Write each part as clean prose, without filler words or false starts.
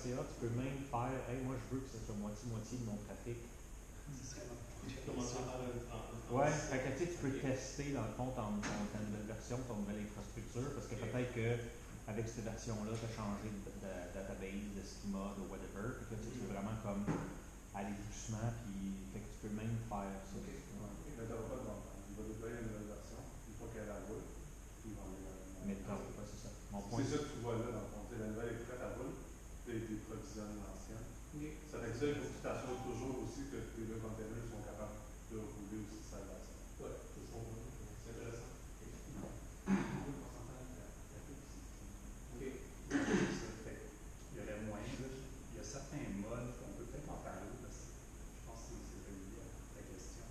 .ca, tu peux même faire, hey, moi je veux que ce soit moitié-moitié de mon trafic. Ouais, fait que tu peux tester dans le fond ta nouvelle version, ton nouvelle infrastructure, parce que peut-être que avec cette version-là, tu as changé de database, de schema, de whatever, puis que tu veux vraiment comme aller doucement, puis fait que tu peux même faire ça. Mais tu n'auras pas de longtemps. Il va déployer la nouvelle version, une fois qu'elle la roule, puis il va enlever la nouvelle. Mais tu pas, c'est ça. Mon point. C'est ça que tu vois là, dans le fond. La nouvelle est prête à rouler, puis il provisionne l'ancienne. Ça fait que ça, il faut que tu t'assures toujours aussi que tes deux containers sont capables de rouler aussi sa version. Ouais, c'est intéressant. OK. Il y aurait moyen, il y a certains modes, on peut peut-être en parler, parce que je pense que c'est relié à ta question.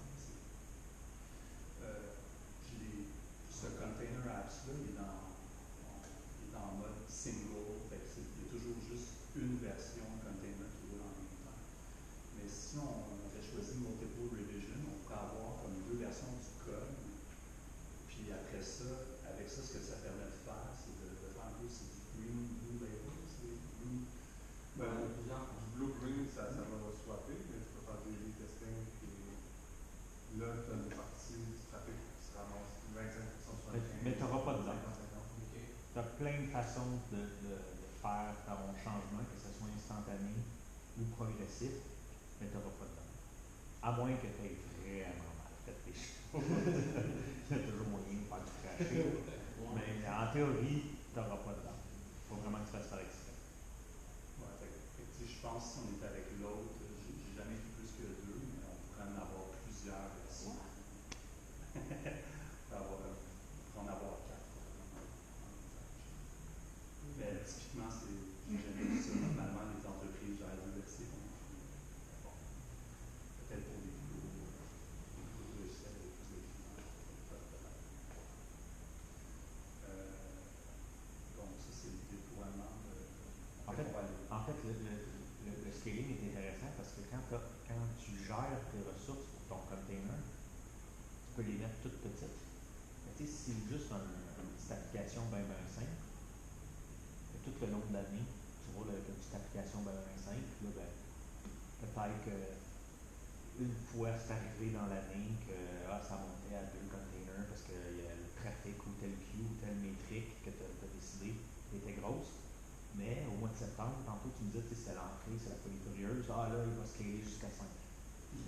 Ce container apps-là, il est en mode single, fait que il y a toujours juste une version container qui roule en même temps. Mais si on avait choisi multiple revision, on pourrait avoir comme deux versions du code. Puis après ça, avec ça, ce que ça permet de faire, c'est de faire un peu du blue label, c'est blue. Du blue-green, ça va swapper, mais tu peux faire du testing, puis là, tu as une partie du trafic qui se ramasse 25%. Mais tu n'auras pas de date. Tu as plein de façons de faire ton changement, que ce soit instantané ou progressif, mais tu n'auras pas de date. À moins que tu aies vraiment mal fait tes choses. Il y a toujours moyen de faire du crasher. Mais en théorie, tu n'auras pas de date. Il faut vraiment que tu fasses par exprès. Ouais, je pense que si on est avec l'autre, j'ai jamais vu plus que deux, mais on pourrait en avoir plusieurs versions. On pourrait en avoir quatre. Mais typiquement, j'ai jamais vu ça. Normalement, les entreprises gèrent deux versions. Peut-être pour des gros logiciels avec plus de clients. Donc, ça, c'est le déploiement de. En fait, le scaling est intéressant parce que quand tu gères tes ressources pour ton container, tu peux les mettre toutes petites. Mais si c'est juste une petite application bien simple, tout le long de l'année, tu roules avec une petite application bien simple, puis là, peut-être que une fois c'est arrivé dans l'année que ça montait à 2 containers parce que le trafic ou tel queue ou telle métrique que tu as décidé était grosse. Mais au mois de septembre, tantôt tu me disais que c'est l'entrée, c'est la folie furieuse. Ah là, il va scaler jusqu'à 5.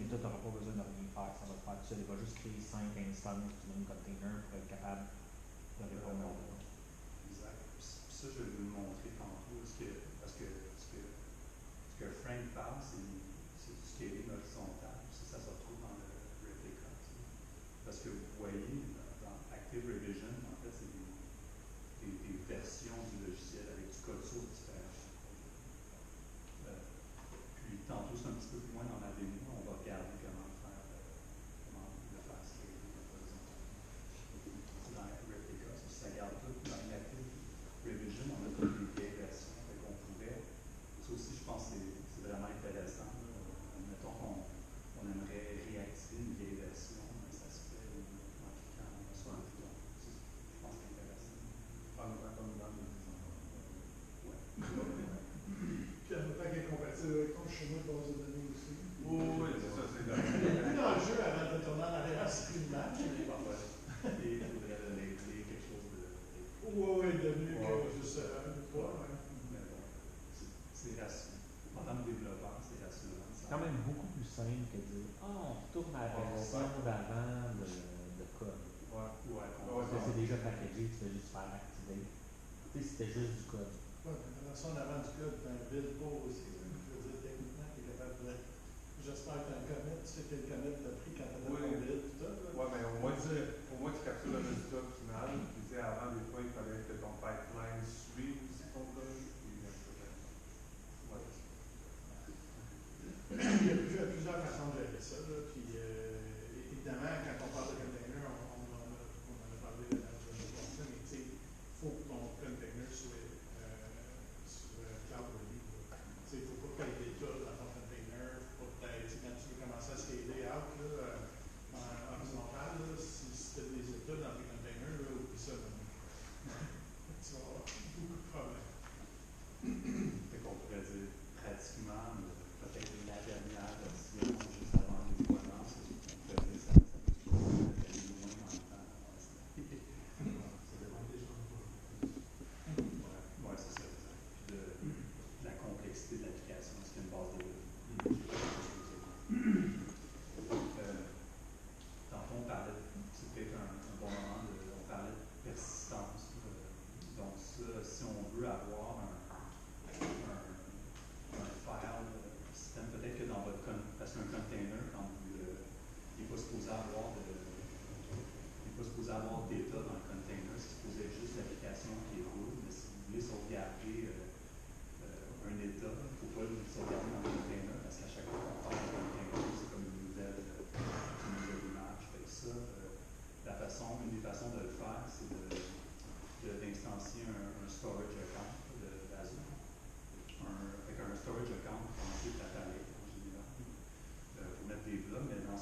Et toi, tu n'auras pas besoin de rien faire, ça va te faire tout seul. Il va juste créer 5 instances du même container pour être capable de répondre aux besoins. Exact. Ça, je vais vous le montrer tantôt, parce que ce que Frank parle, c'est du scaling horizontal. Ça se retrouve dans le replica. Parce que vous voyez, dans Active Revision, en fait, c'est des versions du logiciel avec du code source différent. Puis, tantôt, c'est un petit peu plus loin dans la démo, on va regarder comment le faire scaler horizontal. C'est dans Replica, ça garde tout dans Active Revision, on a toutes les vieilles versions, fait qu'on pourrait. Ça aussi, je pense que c'est vraiment intéressant. Mettons qu'on aimerait réactiver une vieille version, mais ça se fait en cliquant sur un bouton. Je pense que c'est intéressant. Comme dans le Ouais. Puis elle peut être compatible avec ton schéma de base de données aussi. Oui, c'est ça, c'est Dans le jeu, avant de tourner en arrière, c'est plus de match. Et il faudrait donner quelque chose de. Oui, de mieux que juste un poids. Mais bon, c'est rassurant. En tant que développeur, c'est rassurant. C'est quand même beaucoup plus simple que de dire on retourne à la version d'avant de code. Parce que c'est déjà packagé, tu fais juste faire activer. Tu sais, c'était juste du code. Oui, mais la version d'avant du code, tu as un build pour aussi. Je veux dire, techniquement, tu es capable de. J'espère que tu as un commit, tu sais que le commit t'a pris quand tu as fait ton build et tout. Oui, mais au moins, tu captures le résultat final. Puis, tu sais, avant, des fois, il fallait que ton pipeline suive aussi ton code. Il y a plusieurs façons de gérer ça. Là, puis, évidemment, quand on parle de container, on en a parlé de la mais il faut que ton container soit cloud ready.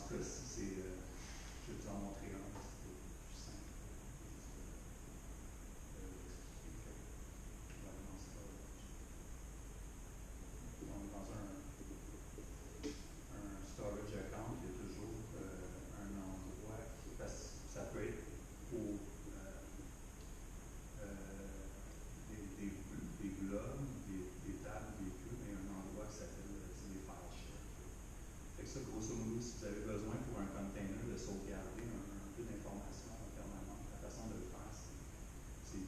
cas-ci, c'est, je vais vous en montrer un, c'est plus simple. Donc, dans un storage account, il y a toujours un endroit qui, parce que ça peut être pour des blogs, des tables, des cubes, et un endroit qui s'appelle les file share. Fait que ça, grosso modo, si vous avez besoin pour un container de sauvegarder un peu d'informations permanentes, la façon de le faire, c'est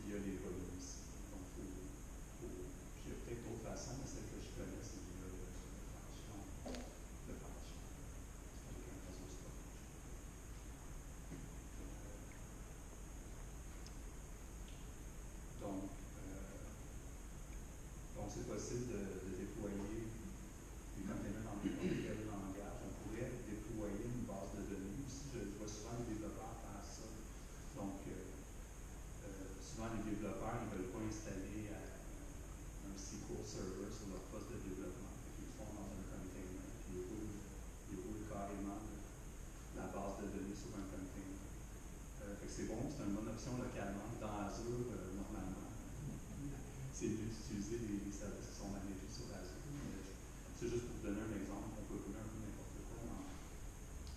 via les volumes ici. Donc, puis il y a peut-être d'autres façons, mais celle que je connais, c'est via le file share. Avec un réseau storage. Donc c'est possible de déployer des containers dans n'importe quel langage. On pourrait déployer une base de données aussi. Je vois souvent les développeurs faire ça. Donc, souvent les développeurs ne veulent pas installer un SQL Server sur leur poste de développement. Ils le font dans un container, puis ils roulent carrément la base de données sur un container. Fait que c'est bon, c'est une bonne option localement. Dans Azure, normalement, c'est mieux d'utiliser les services qui sont managés sur Azure. C'est juste pour vous donner un exemple, on peut rouler un peu n'importe quoi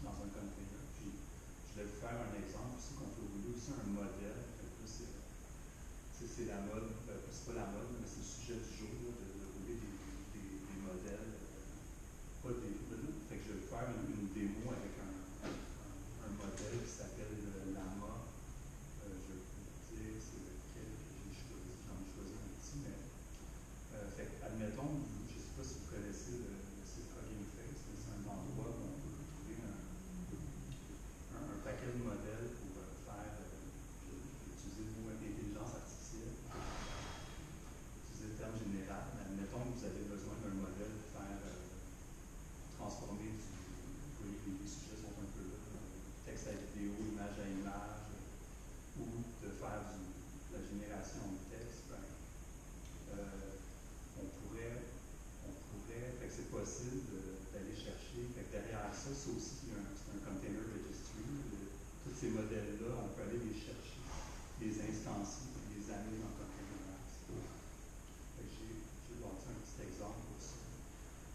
dans un container. Puis, je vais vous faire un exemple aussi qu'on peut rouler aussi un modèle. C'est la mode, c'est pas la mode, mais c'est le sujet du jour là, de rouler des modèles. Pas des. Fait que je vais vous faire une démo avec un modèle qui s'appelle Llama. Je vais vous dire c'est lequel que j'ai choisi. J'en ai choisi un petit, mais fait admettons, je ne sais pas si vous connaissez le site Hugging Face, mais c'est un endroit où on peut trouver un paquet de modèles pour faire, je vais utiliser le mot intelligence artificielle, utiliser le terme général, mais admettons que vous avez besoin d'un modèle pour faire transformer vous voyez que les sujets sont un peu là, texte à vidéo, image à image, ou de faire de la génération de texte, on pourrait, fait que c'est possible d'aller chercher, fait que derrière ça, c'est aussi c'est un container registry. Tous ces modèles-là, on peut aller les chercher, les instancier, et les amener dans Containerized. Fait que j'ai bâti un petit exemple pour ça,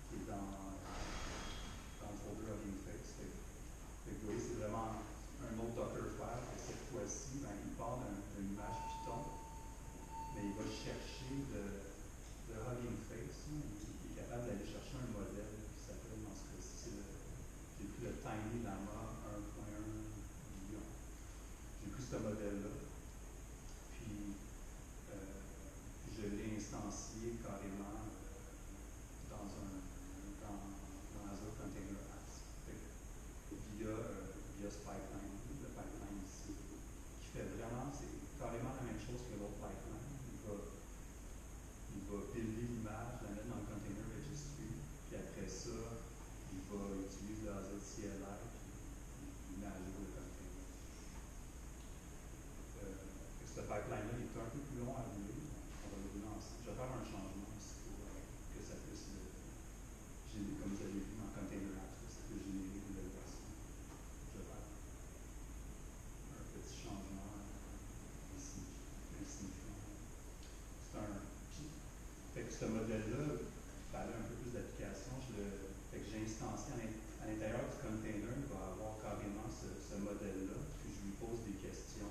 qui est dans le folder Hugging Face. Fait que vous voyez, c'est vraiment un autre Dockerfile, et cette fois-ci, il part d'une image Python, mais il va chercher de Hugging Face, il est capable d'aller chercher un modèle qui s'appelle, dans ce cas-ci, j'ai pris le Tiny Llama 1.1 million. J'ai pris ce modèle-là, puis je l'ai instancié carrément dans Azure Container Apps, via ce pipeline, le pipeline ici, qui fait vraiment, c'est carrément la même chose que l'autre pipeline. Il va builder l'image, la mettre dans le container registry, puis après ça, il va utiliser le AZCLI, puis il met à jour le container. Ce pipeline-là est un peu plus long à rouler. On va le rouler ensemble. Je vais faire un changement aussi pour que ça puisse générer, comme vous avez vu dans Container Apps, ça peut générer une nouvelle version. Je vais faire un petit changement ici, insignifiant. Fait que ce modèle-là, pour aller un peu plus d'application, fait que j'ai instancié à l'intérieur du container, il va avoir carrément ce modèle-là, puis je lui pose des questions